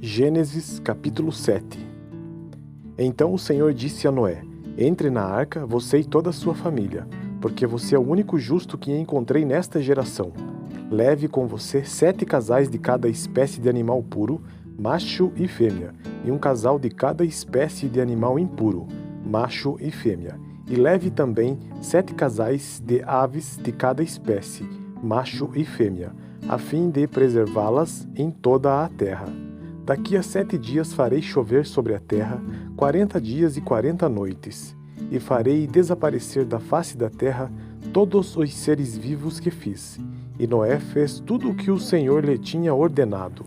Gênesis capítulo 7. Então o Senhor disse a Noé: Entre na arca, você e toda a sua família, porque você é o único justo que encontrei nesta geração. Leve com você 7 casais de cada espécie de animal puro, macho e fêmea, e um casal de cada espécie de animal impuro, macho e fêmea. E leve também 7 casais de aves de cada espécie, macho e fêmea, a fim de preservá-las em toda a terra. Daqui a 7 dias farei chover sobre a terra 40 dias e 40 noites, e farei desaparecer da face da terra todos os seres vivos que fiz. E Noé fez tudo o que o Senhor lhe tinha ordenado.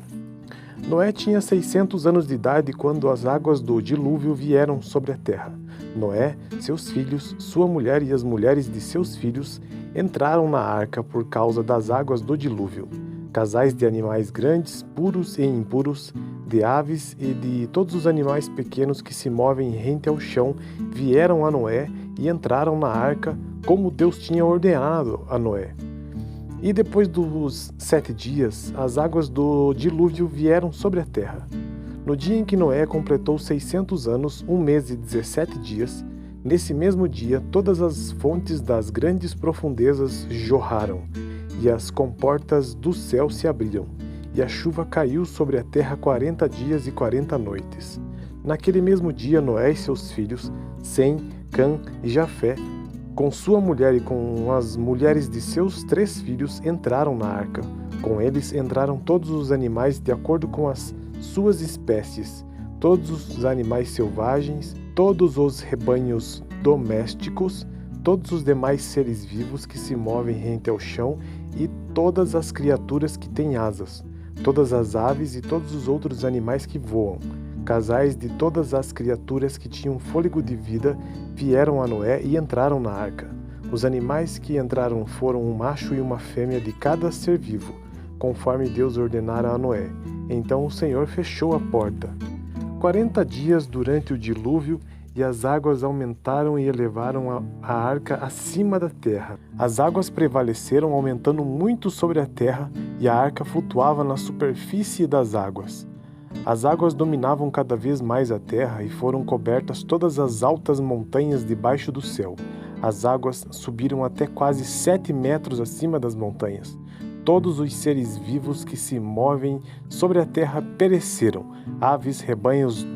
Noé tinha 600 anos de idade quando as águas do dilúvio vieram sobre a terra. Noé, seus filhos, sua mulher e as mulheres de seus filhos entraram na arca por causa das águas do dilúvio. Casais de animais grandes, puros e impuros, de aves e de todos os animais pequenos que se movem rente ao chão, vieram a Noé e entraram na arca, como Deus tinha ordenado a Noé. E depois dos 7 dias, as águas do dilúvio vieram sobre a terra. No dia em que Noé completou 600 anos, 1 mês e 17 dias, nesse mesmo dia, todas as fontes das grandes profundezas jorraram, e as comportas do céu se abriram, e a chuva caiu sobre a terra 40 dias e 40 noites. Naquele mesmo dia, Noé e seus filhos, Sem, Cã e Jafé, com sua mulher e com as mulheres de seus 3 filhos, entraram na arca. Com eles entraram todos os animais de acordo com as suas espécies, todos os animais selvagens, todos os rebanhos domésticos, todos os demais seres vivos que se movem rente ao chão e todas as criaturas que têm asas, todas as aves e todos os outros animais que voam. Casais de todas as criaturas que tinham fôlego de vida vieram a Noé e entraram na arca. Os animais que entraram foram um macho e uma fêmea de cada ser vivo, conforme Deus ordenara a Noé. Então o Senhor fechou a porta. 40 dias durante o dilúvio, e as águas aumentaram e elevaram a arca acima da terra. As águas prevaleceram, aumentando muito sobre a terra, e a arca flutuava na superfície das águas. As águas dominavam cada vez mais a terra, e foram cobertas todas as altas montanhas debaixo do céu. As águas subiram até quase 7 metros acima das montanhas. Todos os seres vivos que se movem sobre a terra pereceram, aves, rebanhos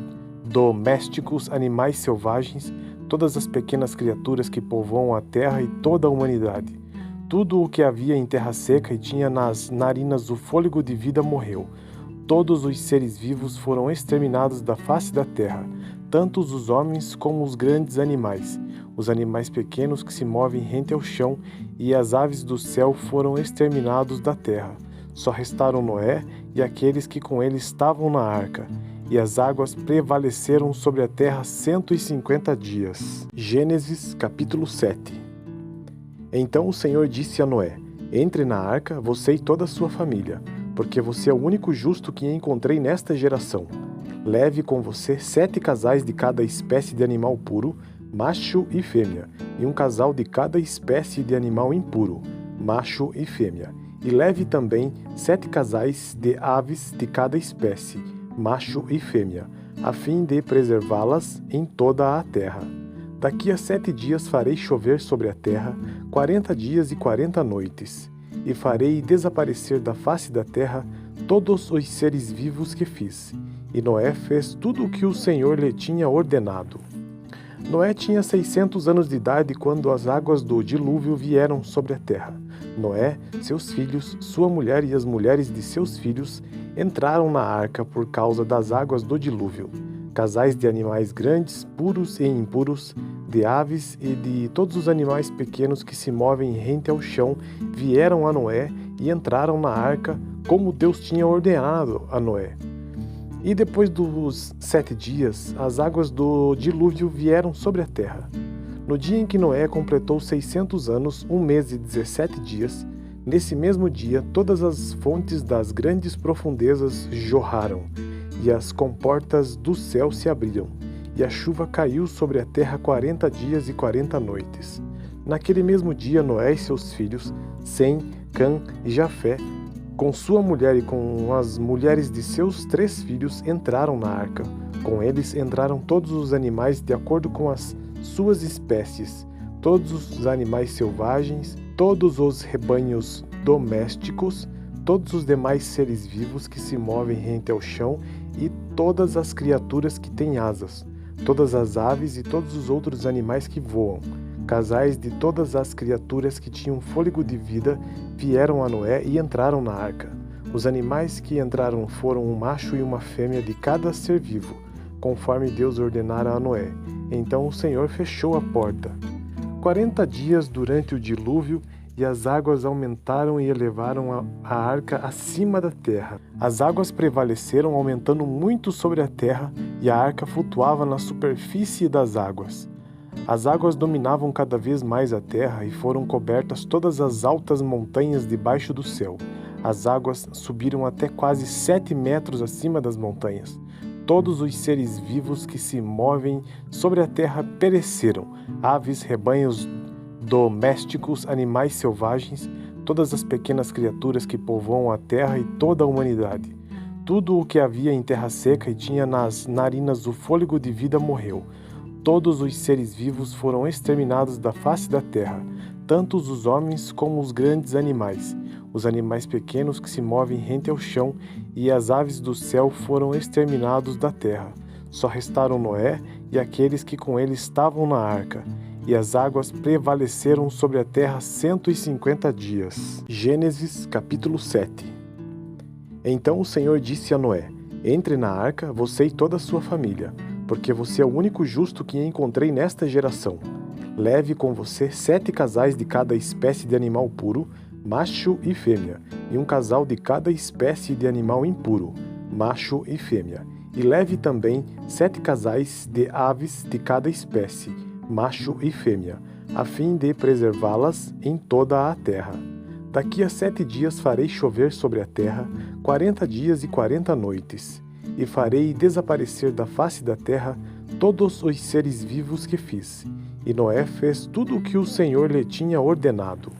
domésticos, animais selvagens, todas as pequenas criaturas que povoam a terra e toda a humanidade. Tudo o que havia em terra seca e tinha nas narinas o fôlego de vida morreu. Todos os seres vivos foram exterminados da face da terra, tanto os homens como os grandes animais. Os animais pequenos que se movem rente ao chão e as aves do céu foram exterminados da terra. Só restaram Noé e aqueles que com ele estavam na arca. E as águas prevaleceram sobre a terra 150 dias. Gênesis capítulo 7. Então o Senhor disse a Noé: Entre na arca, você e toda a sua família, porque você é o único justo que encontrei nesta geração. Leve com você 7 casais de cada espécie de animal puro, macho e fêmea, e um casal de cada espécie de animal impuro, macho e fêmea. E leve também 7 casais de aves de cada espécie, macho e fêmea, a fim de preservá-las em toda a terra. Daqui a 7 dias farei chover sobre a terra 40 dias e 40 noites, e farei desaparecer da face da terra todos os seres vivos que fiz. E Noé fez tudo o que o Senhor lhe tinha ordenado. Noé tinha 600 anos de idade quando as águas do dilúvio vieram sobre a terra. Noé, seus filhos, sua mulher e as mulheres de seus filhos entraram na arca por causa das águas do dilúvio. Casais de animais grandes, puros e impuros, de aves e de todos os animais pequenos que se movem rente ao chão, vieram a Noé e entraram na arca, como Deus tinha ordenado a Noé. E depois dos 7 dias, as águas do dilúvio vieram sobre a terra. No dia em que Noé completou 600 anos, 1 mês e 17 dias, nesse mesmo dia, todas as fontes das grandes profundezas jorraram, e as comportas do céu se abriram, e a chuva caiu sobre a terra 40 dias e 40 noites. Naquele mesmo dia, Noé e seus filhos, Sem, Cã e Jafé, com sua mulher e com as mulheres de seus 3 filhos, entraram na arca. Com eles entraram todos os animais de acordo com as suas espécies, todos os animais selvagens, todos os rebanhos domésticos, todos os demais seres vivos que se movem rente ao chão e todas as criaturas que têm asas, todas as aves e todos os outros animais que voam. Casais de todas as criaturas que tinham fôlego de vida vieram a Noé e entraram na arca. Os animais que entraram foram um macho e uma fêmea de cada ser vivo, conforme Deus ordenara a Noé. Então o Senhor fechou a porta. 40 dias durante o dilúvio, e as águas aumentaram e elevaram a arca acima da terra. As águas prevaleceram, aumentando muito sobre a terra, e a arca flutuava na superfície das águas. As águas dominavam cada vez mais a terra e foram cobertas todas as altas montanhas debaixo do céu. As águas subiram até quase 7 metros acima das montanhas. Todos os seres vivos que se movem sobre a terra pereceram, aves, rebanhos domésticos, animais selvagens, todas as pequenas criaturas que povoam a terra e toda a humanidade. Tudo o que havia em terra seca e tinha nas narinas o fôlego de vida morreu. Todos os seres vivos foram exterminados da face da terra, tanto os homens como os grandes animais. Os animais pequenos que se movem rente ao chão e as aves do céu foram exterminados da terra. Só restaram Noé e aqueles que com ele estavam na arca. E as águas prevaleceram sobre a terra 150 dias. Gênesis capítulo 7. Então o Senhor disse a Noé: Entre na arca, você e toda a sua família, porque você é o único justo que encontrei nesta geração. Leve com você 7 casais de cada espécie de animal puro, macho e fêmea, e um casal de cada espécie de animal impuro, macho e fêmea. E leve também 7 casais de aves de cada espécie, macho e fêmea, a fim de preservá-las em toda a terra. Daqui a 7 dias farei chover sobre a terra 40 dias e 40 noites, e farei desaparecer da face da terra todos os seres vivos que fiz. E Noé fez tudo o que o Senhor lhe tinha ordenado.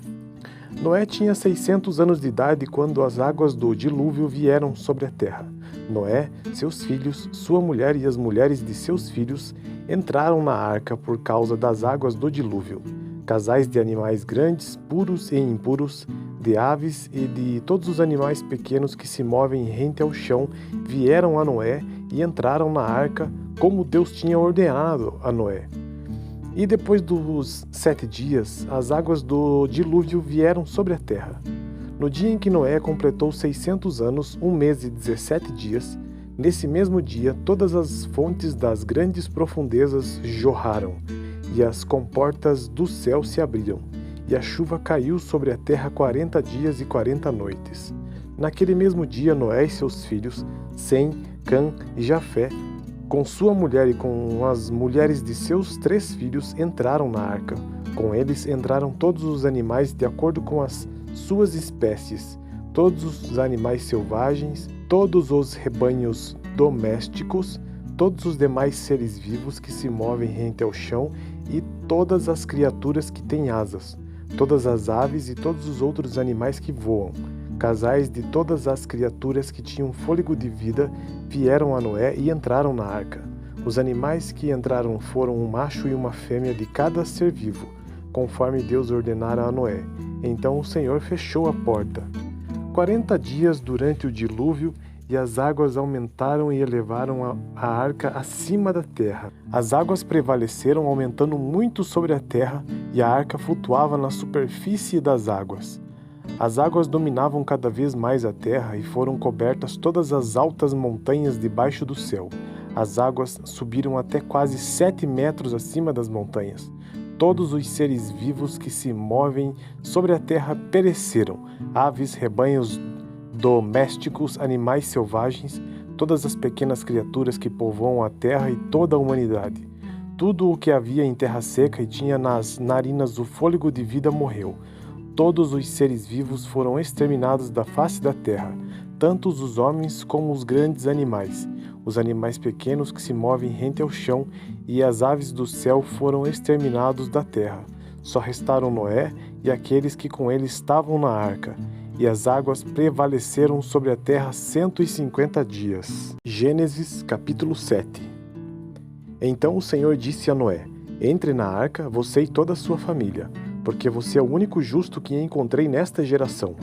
Noé tinha 600 anos de idade quando as águas do dilúvio vieram sobre a terra. Noé, seus filhos, sua mulher e as mulheres de seus filhos entraram na arca por causa das águas do dilúvio. Casais de animais grandes, puros e impuros, de aves e de todos os animais pequenos que se movem rente ao chão, vieram a Noé e entraram na arca como Deus tinha ordenado a Noé. E depois dos 7 dias, as águas do dilúvio vieram sobre a terra. No dia em que Noé completou 600 anos, 1 mês e 17 dias, nesse mesmo dia todas as fontes das grandes profundezas jorraram, e as comportas do céu se abriram, e a chuva caiu sobre a terra 40 dias e 40 noites. Naquele mesmo dia, Noé e seus filhos, Sem, Cã e Jafé, com sua mulher e com as mulheres de seus 3 filhos, entraram na arca. Com eles entraram todos os animais de acordo com as suas espécies, todos os animais selvagens, todos os rebanhos domésticos, todos os demais seres vivos que se movem rente ao chão e todas as criaturas que têm asas, todas as aves e todos os outros animais que voam. Casais de todas as criaturas que tinham fôlego de vida vieram a Noé e entraram na arca. Os animais que entraram foram um macho e uma fêmea de cada ser vivo, conforme Deus ordenara a Noé. Então o Senhor fechou a porta. 40 dias durante o dilúvio, e as águas aumentaram e elevaram a arca acima da terra. As águas prevaleceram, aumentando muito sobre a terra, e a arca flutuava na superfície das águas. As águas dominavam cada vez mais a terra e foram cobertas todas as altas montanhas debaixo do céu. As águas subiram até quase 7 metros acima das montanhas. Todos os seres vivos que se movem sobre a terra pereceram, aves, rebanhos domésticos, animais selvagens, todas as pequenas criaturas que povoam a terra e toda a humanidade. Tudo o que havia em terra seca e tinha nas narinas o fôlego de vida morreu. Todos os seres vivos foram exterminados da face da terra, tanto os homens como os grandes animais. Os animais pequenos que se movem rente ao chão e as aves do céu foram exterminados da terra. Só restaram Noé e aqueles que com ele estavam na arca. e as águas prevaleceram sobre a terra 150 dias. Gênesis capítulo 7. Então o Senhor disse a Noé: Entre na arca, você e toda a sua família, porque você é o único justo que encontrei nesta geração.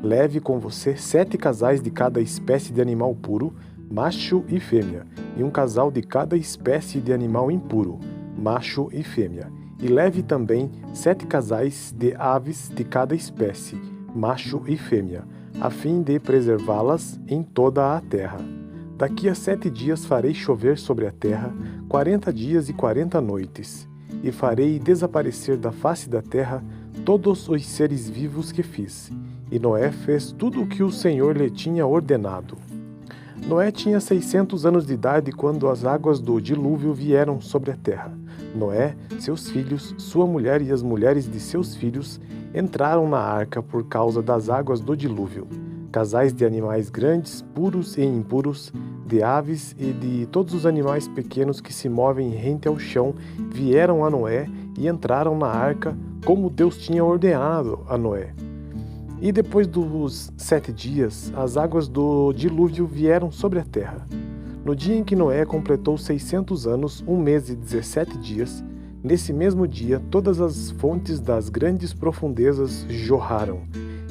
Leve com você 7 casais de cada espécie de animal puro, macho e fêmea, e um casal de cada espécie de animal impuro, macho e fêmea. E leve também 7 casais de aves de cada espécie, macho e fêmea, a fim de preservá-las em toda a terra. Daqui a 7 dias farei chover sobre a terra 40 dias e 40 noites, e farei desaparecer da face da terra todos os seres vivos que fiz. E Noé fez tudo o que o Senhor lhe tinha ordenado. Noé tinha 600 anos de idade quando as águas do dilúvio vieram sobre a terra. Noé, seus filhos, sua mulher e as mulheres de seus filhos entraram na arca por causa das águas do dilúvio. Casais de animais grandes, puros e impuros, de aves e de todos os animais pequenos que se movem rente ao chão, vieram a Noé e entraram na arca, como Deus tinha ordenado a Noé. E depois dos 7 dias, as águas do dilúvio vieram sobre a terra. No dia em que Noé completou 600 anos, 1 mês e 17 dias, nesse mesmo dia todas as fontes das grandes profundezas jorraram,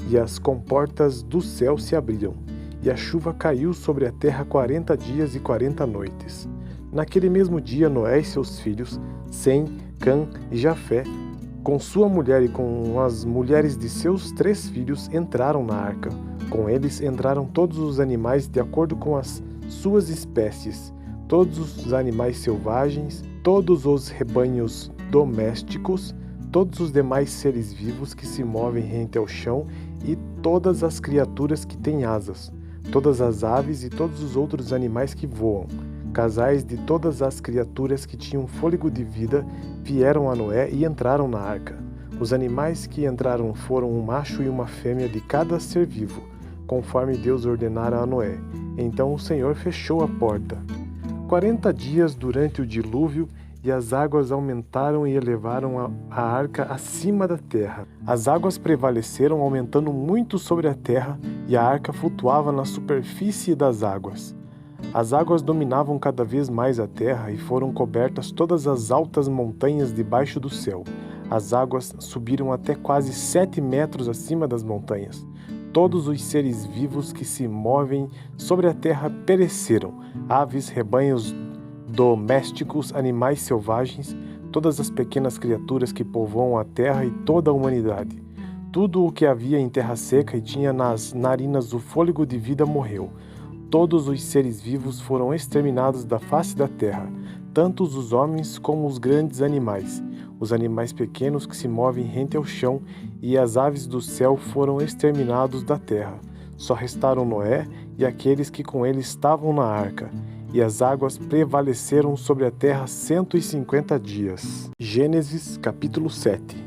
e as comportas do céu se abriram, e a chuva caiu sobre a terra 40 dias e 40 noites. Naquele mesmo dia, Noé e seus filhos, Sem, Cã e Jafé, com sua mulher e com as mulheres de seus 3 filhos, entraram na arca. Com eles entraram todos os animais de acordo com as suas espécies, todos os animais selvagens, todos os rebanhos domésticos, todos os demais seres vivos que se movem rente ao chão e todas as criaturas que têm asas, todas as aves e todos os outros animais que voam. Casais de todas as criaturas que tinham fôlego de vida vieram a Noé e entraram na arca. Os animais que entraram foram um macho e uma fêmea de cada ser vivo, conforme Deus ordenara a Noé. Então o Senhor fechou a porta. 40 dias durante o dilúvio, e as águas aumentaram e elevaram a arca acima da terra. As águas prevaleceram, aumentando muito sobre a terra, e a arca flutuava na superfície das águas. As águas dominavam cada vez mais a terra e foram cobertas todas as altas montanhas debaixo do céu. As águas subiram até quase 7 metros acima das montanhas. Todos os seres vivos que se movem sobre a terra pereceram, aves, rebanhos domésticos, animais selvagens, todas as pequenas criaturas que povoam a terra e toda a humanidade. Tudo o que havia em terra seca e tinha nas narinas o fôlego de vida morreu. Todos os seres vivos foram exterminados da face da terra, tanto os homens como os grandes animais. Os animais pequenos que se movem rente ao chão e as aves do céu foram exterminados da terra. Só restaram Noé e aqueles que com ele estavam na arca, e as águas prevaleceram sobre a terra 150 dias. Gênesis capítulo 7.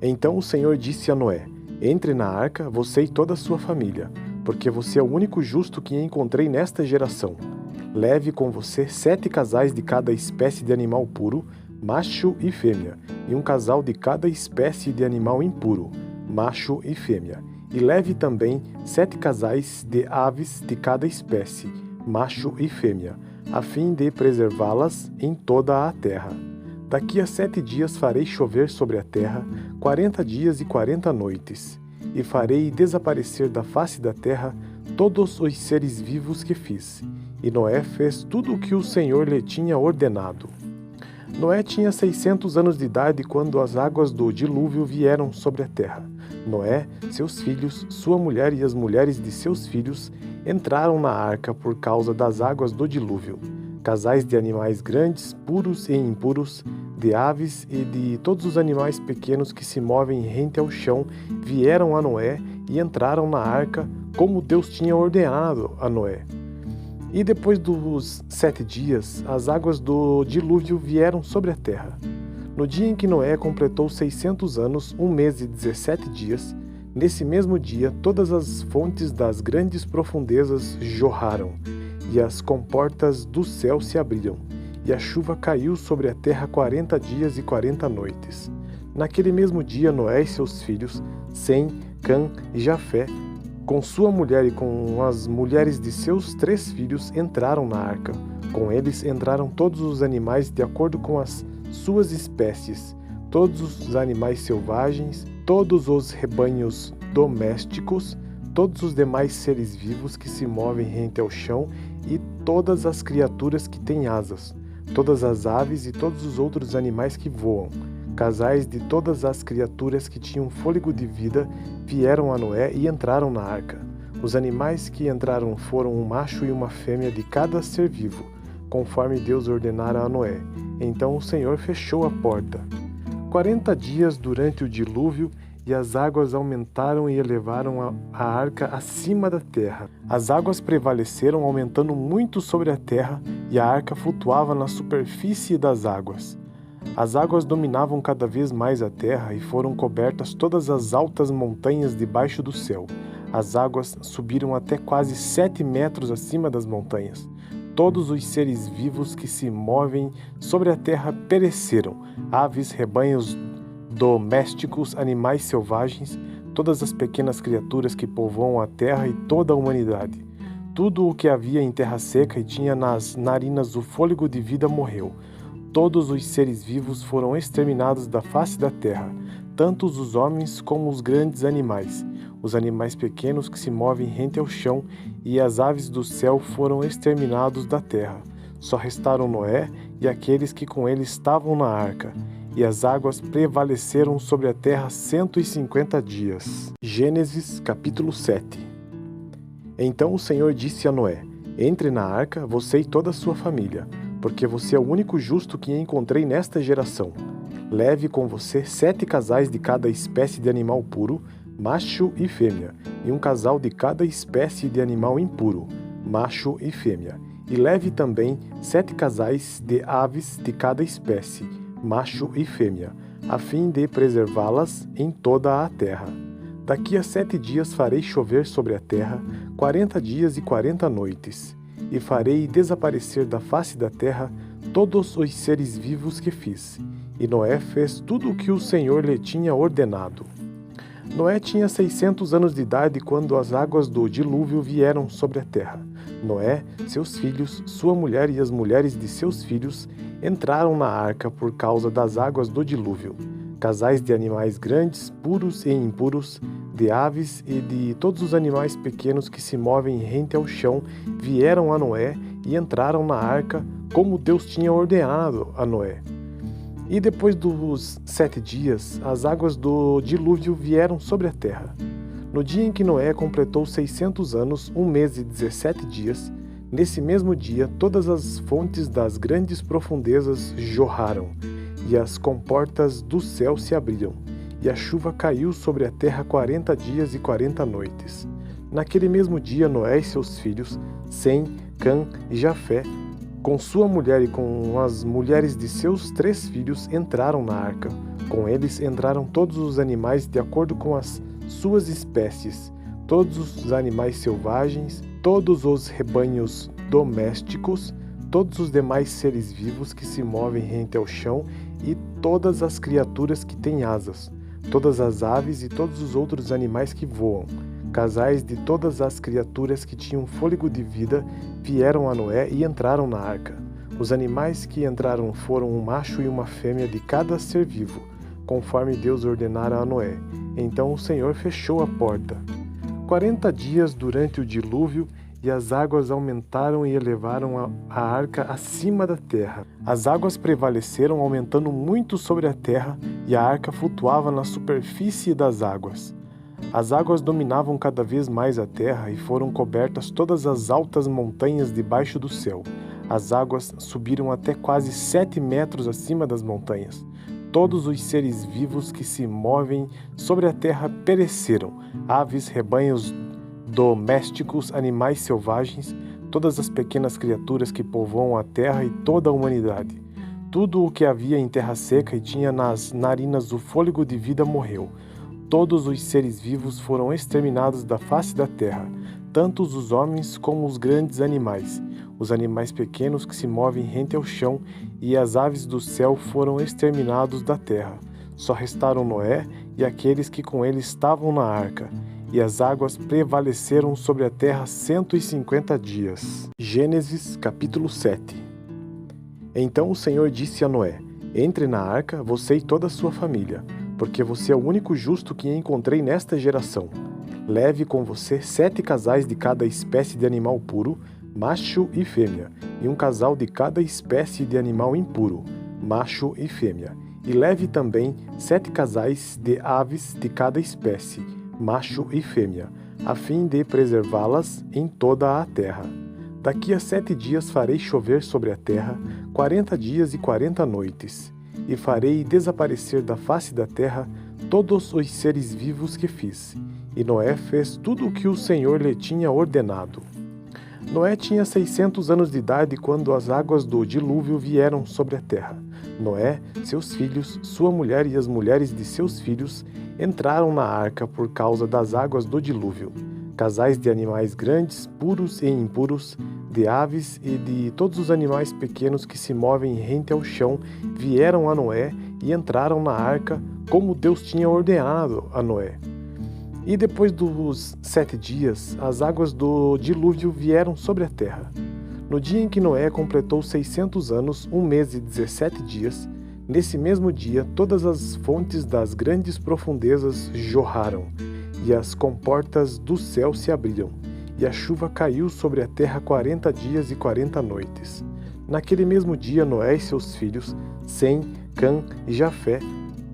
Então o Senhor disse a Noé: Entre na arca, você e toda a sua família, porque você é o único justo que encontrei nesta geração. Leve com você 7 casais de cada espécie de animal puro, macho e fêmea, e um casal de cada espécie de animal impuro, macho e fêmea. E leve também 7 casais de aves de cada espécie, macho e fêmea, a fim de preservá-las em toda a terra. Daqui a 7 dias farei chover sobre a terra 40 dias e 40 noites, e farei desaparecer da face da terra todos os seres vivos que fiz. E Noé fez tudo o que o Senhor lhe tinha ordenado. Noé tinha 600 anos de idade quando as águas do dilúvio vieram sobre a terra. Noé, seus filhos, sua mulher e as mulheres de seus filhos entraram na arca por causa das águas do dilúvio. Casais de animais grandes, puros e impuros, de aves e de todos os animais pequenos que se movem rente ao chão, vieram a Noé e entraram na arca, como Deus tinha ordenado a Noé. E depois dos 7 dias, as águas do dilúvio vieram sobre a terra. No dia em que Noé completou 600 anos, 1 mês e 17 dias, nesse mesmo dia todas as fontes das grandes profundezas jorraram, e as comportas do céu se abriram, e a chuva caiu sobre a terra 40 dias e 40 noites. Naquele mesmo dia, Noé e seus filhos, Sem, Cã e Jafé, com sua mulher e com as mulheres de seus 3 filhos, entraram na arca. Com eles entraram todos os animais de acordo com as suas espécies, todos os animais selvagens, todos os rebanhos domésticos, todos os demais seres vivos que se movem rente ao chão e todas as criaturas que têm asas, todas as aves e todos os outros animais que voam. Casais de todas as criaturas que tinham fôlego de vida vieram a Noé e entraram na arca. Os animais que entraram foram um macho e uma fêmea de cada ser vivo, conforme Deus ordenara a Noé. Então o Senhor fechou a porta. 40 dias durante o dilúvio, e as águas aumentaram e elevaram a arca acima da terra. As águas prevaleceram, aumentando muito sobre a terra, e a arca flutuava na superfície das águas. As águas dominavam cada vez mais a terra, e foram cobertas todas as altas montanhas debaixo do céu. As águas subiram até quase 7 metros acima das montanhas. Todos os seres vivos que se movem sobre a terra pereceram, aves, rebanhos domésticos, animais selvagens, todas as pequenas criaturas que povoam a terra e toda a humanidade. Tudo o que havia em terra seca e tinha nas narinas o fôlego de vida morreu. Todos os seres vivos foram exterminados da face da terra, tanto os homens como os grandes animais. Os animais pequenos que se movem rente ao chão e as aves do céu foram exterminados da terra. Só restaram Noé e aqueles que com ele estavam na arca. E as águas prevaleceram sobre a terra 150 dias. Gênesis capítulo 7. Então o Senhor disse a Noé: Entre na arca, você e toda a sua família, porque você é o único justo que encontrei nesta geração. Leve com você 7 casais de cada espécie de animal puro, macho e fêmea, e um casal de cada espécie de animal impuro, macho e fêmea. E leve também 7 casais de aves de cada espécie, macho e fêmea, a fim de preservá-las em toda a terra. Daqui a 7 dias farei chover sobre a terra 40 dias e 40 noites, e farei desaparecer da face da terra todos os seres vivos que fiz. E Noé fez tudo o que o Senhor lhe tinha ordenado. Noé tinha 600 anos de idade quando as águas do dilúvio vieram sobre a terra. Noé, seus filhos, sua mulher e as mulheres de seus filhos entraram na arca por causa das águas do dilúvio. Casais de animais grandes, puros e impuros, de aves e de todos os animais pequenos que se movem rente ao chão vieram a Noé e entraram na arca como Deus tinha ordenado a Noé. E depois dos 7 dias, as águas do dilúvio vieram sobre a terra. No dia em que Noé completou 600 anos, 1 mês e 17 dias, nesse mesmo dia todas as fontes das grandes profundezas jorraram, e as comportas do céu se abriram, e a chuva caiu sobre a terra 40 dias e 40 noites. Naquele mesmo dia, Noé e seus filhos, Sem, Cã e Jafé, com sua mulher e com as mulheres de seus 3 filhos, entraram na arca. Com eles entraram todos os animais de acordo com as suas espécies, todos os animais selvagens, todos os rebanhos domésticos, todos os demais seres vivos que se movem rente ao chão e todas as criaturas que têm asas, todas as aves e todos os outros animais que voam. Casais de todas as criaturas que tinham fôlego de vida vieram a Noé e entraram na arca. Os animais que entraram foram um macho e uma fêmea de cada ser vivo, conforme Deus ordenara a Noé. Então o Senhor fechou a porta. 40 dias durante o dilúvio, e as águas aumentaram e elevaram a arca acima da terra. As águas prevaleceram, aumentando muito sobre a terra, e a arca flutuava na superfície das águas. As águas dominavam cada vez mais a terra, e foram cobertas todas as altas montanhas debaixo do céu. As águas subiram até quase 7 metros acima das montanhas. Todos os seres vivos que se movem sobre a terra pereceram, aves, rebanhos domésticos, animais selvagens, todas as pequenas criaturas que povoam a terra e toda a humanidade. Tudo o que havia em terra seca e tinha nas narinas o fôlego de vida morreu. Todos os seres vivos foram exterminados da face da terra, tanto os homens como os grandes animais. Os animais pequenos que se movem rente ao chão e as aves do céu foram exterminados da terra. Só restaram Noé e aqueles que com ele estavam na arca, e as águas prevaleceram sobre a terra 150 dias. Gênesis capítulo 7. Então o Senhor disse a Noé: Entre na arca, você e toda a sua família, porque você é o único justo que encontrei nesta geração. Leve com você 7 casais de cada espécie de animal puro, macho e fêmea, e um casal de cada espécie de animal impuro, macho e fêmea. E leve também 7 casais de aves de cada espécie, macho e fêmea, a fim de preservá-las em toda a terra. Daqui a 7 dias farei chover sobre a terra 40 dias e 40 noites, e farei desaparecer da face da terra todos os seres vivos que fiz. E Noé fez tudo o que o Senhor lhe tinha ordenado. Noé tinha 600 anos de idade quando as águas do dilúvio vieram sobre a terra. Noé, seus filhos, sua mulher e as mulheres de seus filhos entraram na arca por causa das águas do dilúvio. Casais de animais grandes, puros e impuros, de aves e de todos os animais pequenos que se movem rente ao chão, vieram a Noé e entraram na arca, como Deus tinha ordenado a Noé. E depois dos 7 dias, as águas do dilúvio vieram sobre a terra. No dia em que Noé completou 600 anos, 1 mês e 17 dias, nesse mesmo dia todas as fontes das grandes profundezas jorraram, e as comportas do céu se abriram, e a chuva caiu sobre a terra 40 dias e 40 noites. Naquele mesmo dia, Noé e seus filhos, Sem, Cã e Jafé,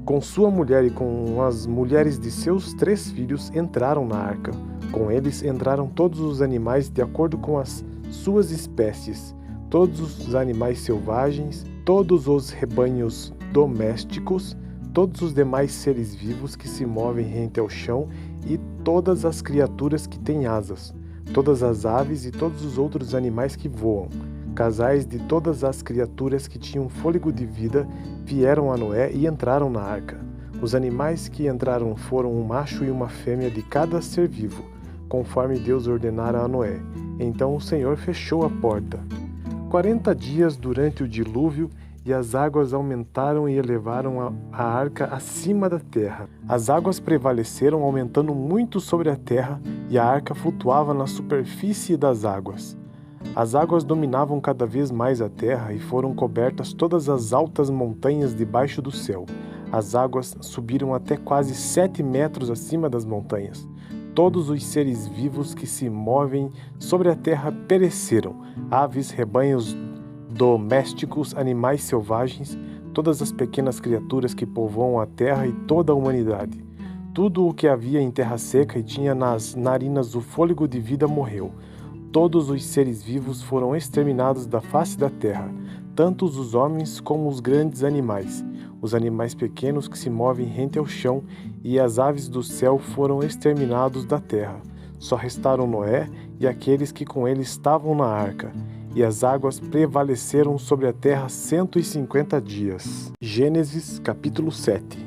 com sua mulher e com as mulheres de seus 3 filhos, entraram na arca. Com eles entraram todos os animais de acordo com as suas espécies, todos os animais selvagens, todos os rebanhos domésticos, todos os demais seres vivos que se movem rente ao chão e todas as criaturas que têm asas, todas as aves e todos os outros animais que voam. Casais de todas as criaturas que tinham fôlego de vida vieram a Noé e entraram na arca. Os animais que entraram foram um macho e uma fêmea de cada ser vivo, conforme Deus ordenara a Noé. Então o Senhor fechou a porta. 40 dias durante o dilúvio, e as águas aumentaram e elevaram a arca acima da terra. As águas prevaleceram, aumentando muito sobre a terra, e a arca flutuava na superfície das águas. As águas dominavam cada vez mais a terra e foram cobertas todas as altas montanhas debaixo do céu. As águas subiram até quase 7 metros acima das montanhas. Todos os seres vivos que se movem sobre a terra pereceram, aves, rebanhos domésticos, animais selvagens, todas as pequenas criaturas que povoam a terra e toda a humanidade. Tudo o que havia em terra seca e tinha nas narinas o fôlego de vida morreu. Todos os seres vivos foram exterminados da face da terra, tanto os homens como os grandes animais. Os animais pequenos que se movem rente ao chão e as aves do céu foram exterminados da terra. Só restaram Noé e aqueles que com ele estavam na arca, e as águas prevaleceram sobre a terra 150 dias. Gênesis capítulo 7.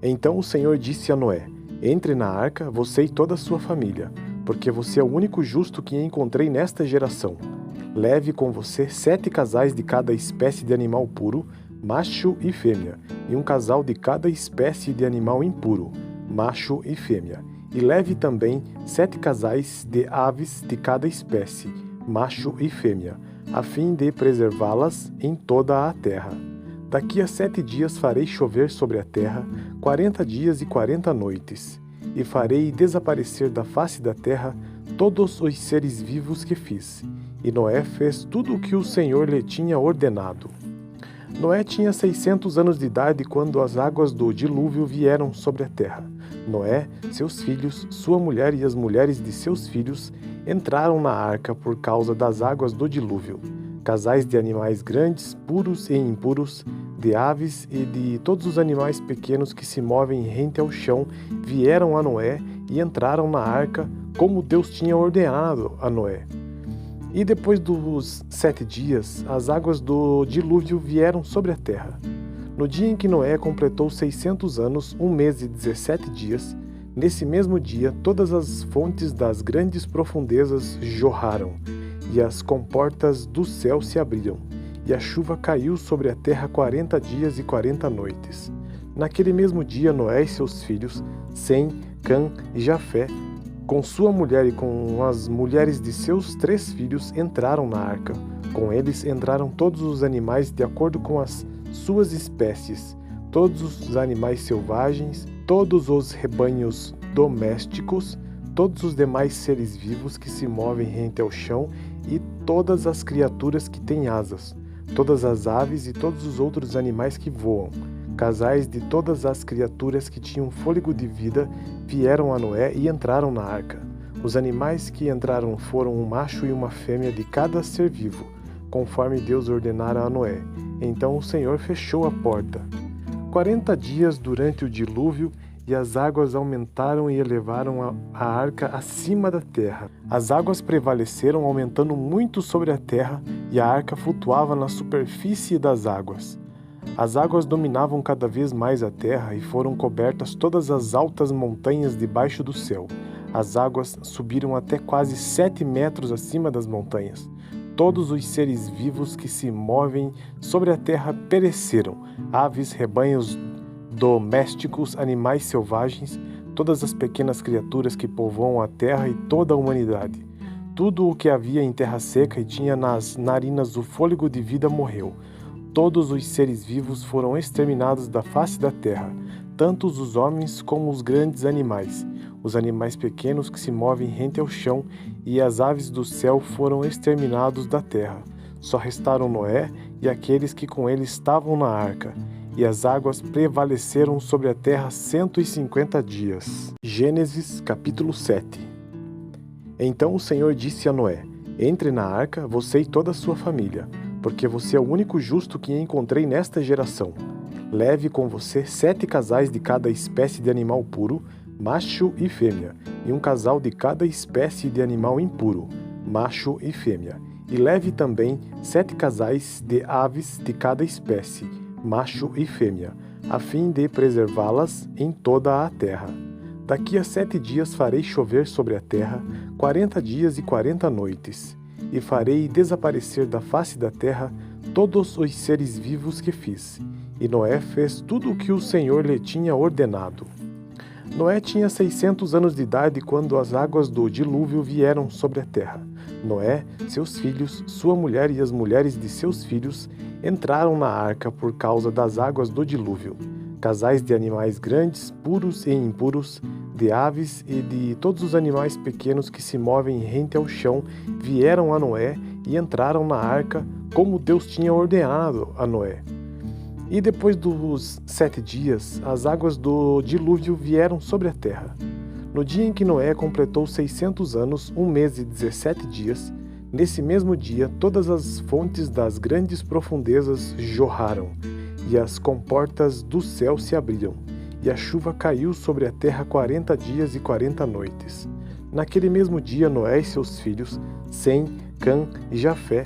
Então o Senhor disse a Noé: Entre na arca, você e toda a sua família, porque você é o único justo que encontrei nesta geração. Leve com você 7 casais de cada espécie de animal puro, macho e fêmea, e um casal de cada espécie de animal impuro, macho e fêmea. E leve também 7 casais de aves de cada espécie, macho e fêmea, a fim de preservá-las em toda a terra. Daqui a 7 dias farei chover sobre a terra 40 dias e 40 noites, e farei desaparecer da face da terra todos os seres vivos que fiz. E Noé fez tudo o que o Senhor lhe tinha ordenado. Noé tinha 600 anos de idade quando as águas do dilúvio vieram sobre a terra. Noé, seus filhos, sua mulher e as mulheres de seus filhos entraram na arca por causa das águas do dilúvio. Casais de animais grandes, puros e impuros, de aves e de todos os animais pequenos que se movem rente ao chão, vieram a Noé e entraram na arca, como Deus tinha ordenado a Noé. E depois dos 7 dias, as águas do dilúvio vieram sobre a terra. No dia em que Noé completou 600 anos, 1 mês e 17 dias, nesse mesmo dia todas as fontes das grandes profundezas jorraram, e as comportas do céu se abriram, e a chuva caiu sobre a terra 40 dias e 40 noites. Naquele mesmo dia, Noé e seus filhos, Sem, Cã e Jafé, com sua mulher e com as mulheres de seus 3 filhos, entraram na arca. Com eles entraram todos os animais de acordo com as suas espécies, todos os animais selvagens, todos os rebanhos domésticos, todos os demais seres vivos que se movem rente ao chão e todas as criaturas que têm asas, todas as aves e todos os outros animais que voam. Casais de todas as criaturas que tinham fôlego de vida vieram a Noé e entraram na arca. Os animais que entraram foram um macho e uma fêmea de cada ser vivo, conforme Deus ordenara a Noé. Então o Senhor fechou a porta. 40 dias durante o dilúvio, e as águas aumentaram e elevaram a arca acima da terra. As águas prevaleceram, aumentando muito sobre a terra, e a arca flutuava na superfície das águas. As águas dominavam cada vez mais a terra, e foram cobertas todas as altas montanhas debaixo do céu. As águas subiram até quase 7 metros acima das montanhas. Todos os seres vivos que se movem sobre a terra pereceram, aves, rebanhos domésticos, animais selvagens, todas as pequenas criaturas que povoam a terra e toda a humanidade. Tudo o que havia em terra seca e tinha nas narinas o fôlego de vida morreu. Todos os seres vivos foram exterminados da face da terra, tanto os homens como os grandes animais. Os animais pequenos que se movem rente ao chão e as aves do céu foram exterminados da terra. Só restaram Noé e aqueles que com ele estavam na arca, e as águas prevaleceram sobre a terra 150 dias. Gênesis capítulo 7. Então o Senhor disse a Noé: Entre na arca, você e toda a sua família, porque você é o único justo que encontrei nesta geração. Leve com você 7 casais de cada espécie de animal puro, macho e fêmea, e um casal de cada espécie de animal impuro, macho e fêmea. E leve também 7 casais de aves de cada espécie, macho e fêmea, a fim de preservá-las em toda a terra. Daqui a 7 dias farei chover sobre a terra 40 dias e 40 noites, e farei desaparecer da face da terra todos os seres vivos que fiz. E Noé fez tudo o que o Senhor lhe tinha ordenado. Noé tinha 600 anos de idade quando as águas do dilúvio vieram sobre a terra. Noé, seus filhos, sua mulher e as mulheres de seus filhos entraram na arca por causa das águas do dilúvio. Casais de animais grandes, puros e impuros, de aves e de todos os animais pequenos que se movem rente ao chão vieram a Noé e entraram na arca como Deus tinha ordenado a Noé. E depois dos 7 dias, as águas do dilúvio vieram sobre a terra. No dia em que Noé completou 600 anos, 1 mês e 17 dias, nesse mesmo dia todas as fontes das grandes profundezas jorraram, e as comportas do céu se abriram, e a chuva caiu sobre a terra 40 dias e 40 noites. Naquele mesmo dia, Noé e seus filhos, Sem, Cã e Jafé,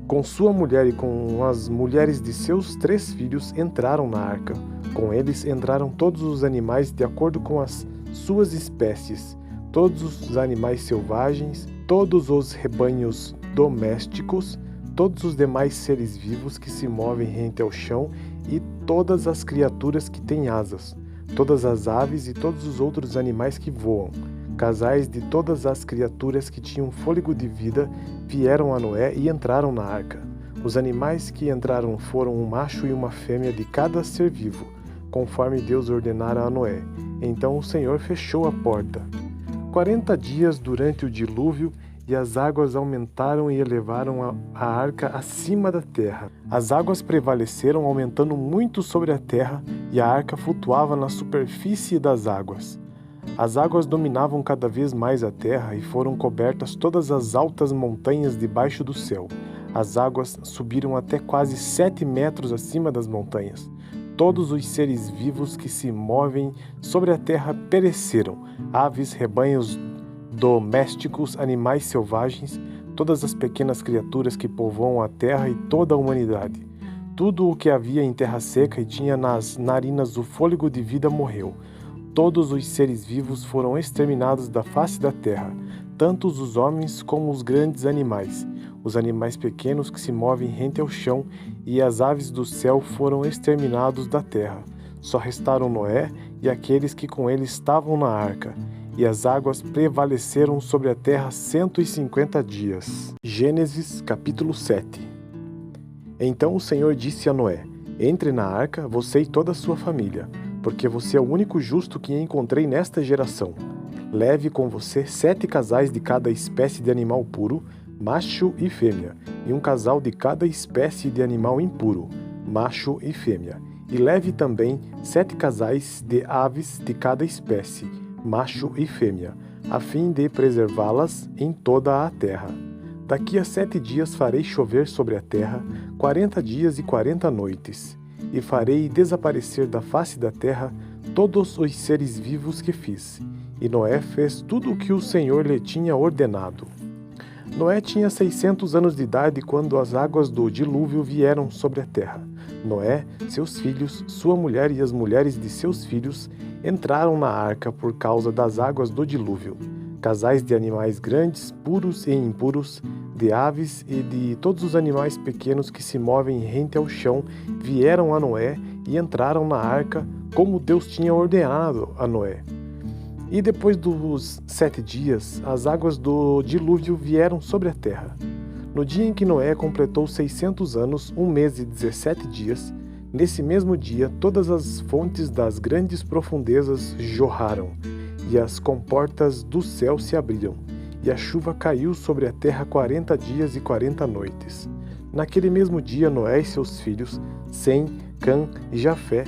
com sua mulher e com as mulheres de seus 3 filhos, entraram na arca. Com eles entraram todos os animais de acordo com as suas espécies, todos os animais selvagens, todos os rebanhos domésticos, todos os demais seres vivos que se movem rente ao chão e todas as criaturas que têm asas, todas as aves e todos os outros animais que voam. Casais de todas as criaturas que tinham fôlego de vida vieram a Noé e entraram na arca. Os animais que entraram foram um macho e uma fêmea de cada ser vivo, conforme Deus ordenara a Noé. Então o Senhor fechou a porta. 40 dias durante o dilúvio, e as águas aumentaram e elevaram a arca acima da terra. As águas prevaleceram, aumentando muito sobre a terra, e a arca flutuava na superfície das águas. As águas dominavam cada vez mais a terra, e foram cobertas todas as altas montanhas debaixo do céu. As águas subiram até quase 7 metros acima das montanhas. Todos os seres vivos que se movem sobre a terra pereceram, aves, rebanhos domésticos, animais selvagens, todas as pequenas criaturas que povoam a terra e toda a humanidade. Tudo o que havia em terra seca e tinha nas narinas o fôlego de vida morreu. Todos os seres vivos foram exterminados da face da terra, tanto os homens como os grandes animais. Os animais pequenos que se movem rente ao chão e as aves do céu foram exterminados da terra. Só restaram Noé e aqueles que com ele estavam na arca, e as águas prevaleceram sobre a terra 150 dias. Gênesis capítulo 7. Então o Senhor disse a Noé: Entre na arca, você e toda a sua família, porque você é o único justo que encontrei nesta geração. Leve com você 7 casais de cada espécie de animal puro, macho e fêmea, e um casal de cada espécie de animal impuro, macho e fêmea. E leve também 7 casais de aves de cada espécie, macho e fêmea, a fim de preservá-las em toda a terra. Daqui a 7 dias farei chover sobre a terra 40 dias e 40 noites, e farei desaparecer da face da terra todos os seres vivos que fiz. E Noé fez tudo o que o Senhor lhe tinha ordenado. Noé tinha 600 anos de idade quando as águas do dilúvio vieram sobre a terra. Noé, seus filhos, sua mulher e as mulheres de seus filhos entraram na arca por causa das águas do dilúvio. Casais de animais grandes, puros e impuros, de aves e de todos os animais pequenos que se movem rente ao chão, vieram a Noé e entraram na arca, como Deus tinha ordenado a Noé. E depois dos 7 dias, as águas do dilúvio vieram sobre a terra. No dia em que Noé completou 600 anos, 1 mês e 17 dias, nesse mesmo dia todas as fontes das grandes profundezas jorraram, e as comportas do céu se abriram, e a chuva caiu sobre a terra 40 dias e 40 noites. Naquele mesmo dia, Noé e seus filhos, Sem, Cã e Jafé,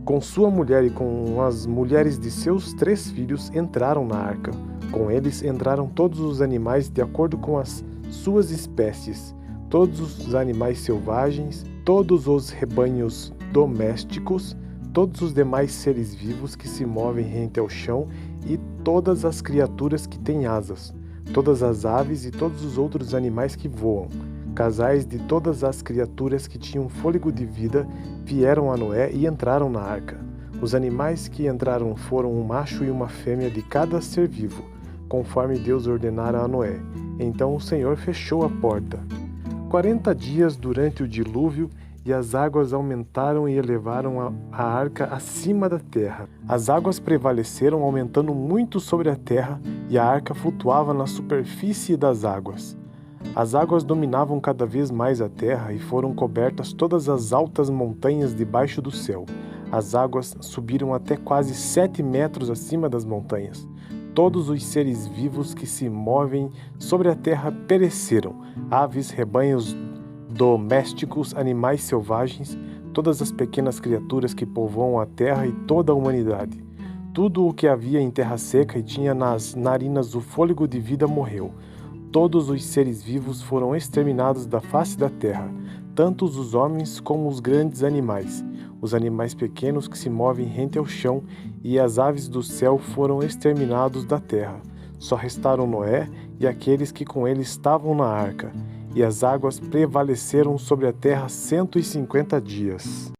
com sua mulher e com as mulheres de seus 3 filhos, entraram na arca. Com eles entraram todos os animais de acordo com as suas espécies, todos os animais selvagens, todos os rebanhos domésticos, todos os demais seres vivos que se movem rente ao chão e todas as criaturas que têm asas, todas as aves e todos os outros animais que voam. Casais de todas as criaturas que tinham fôlego de vida vieram a Noé e entraram na arca. Os animais que entraram foram um macho e uma fêmea de cada ser vivo, conforme Deus ordenara a Noé. Então o Senhor fechou a porta. 40 dias durante o dilúvio, e as águas aumentaram e elevaram a arca acima da terra. As águas prevaleceram, aumentando muito sobre a terra, e a arca flutuava na superfície das águas. As águas dominavam cada vez mais a terra e foram cobertas todas as altas montanhas debaixo do céu. As águas subiram até quase 7 metros acima das montanhas. Todos os seres vivos que se movem sobre a terra pereceram, aves, rebanhos domésticos, animais selvagens, todas as pequenas criaturas que povoam a terra e toda a humanidade. Tudo o que havia em terra seca e tinha nas narinas o fôlego de vida morreu. Todos os seres vivos foram exterminados da face da terra, tanto os homens como os grandes animais. Os animais pequenos que se movem rente ao chão e as aves do céu foram exterminados da terra. Só restaram Noé e aqueles que com ele estavam na arca, e as águas prevaleceram sobre a terra 150 dias.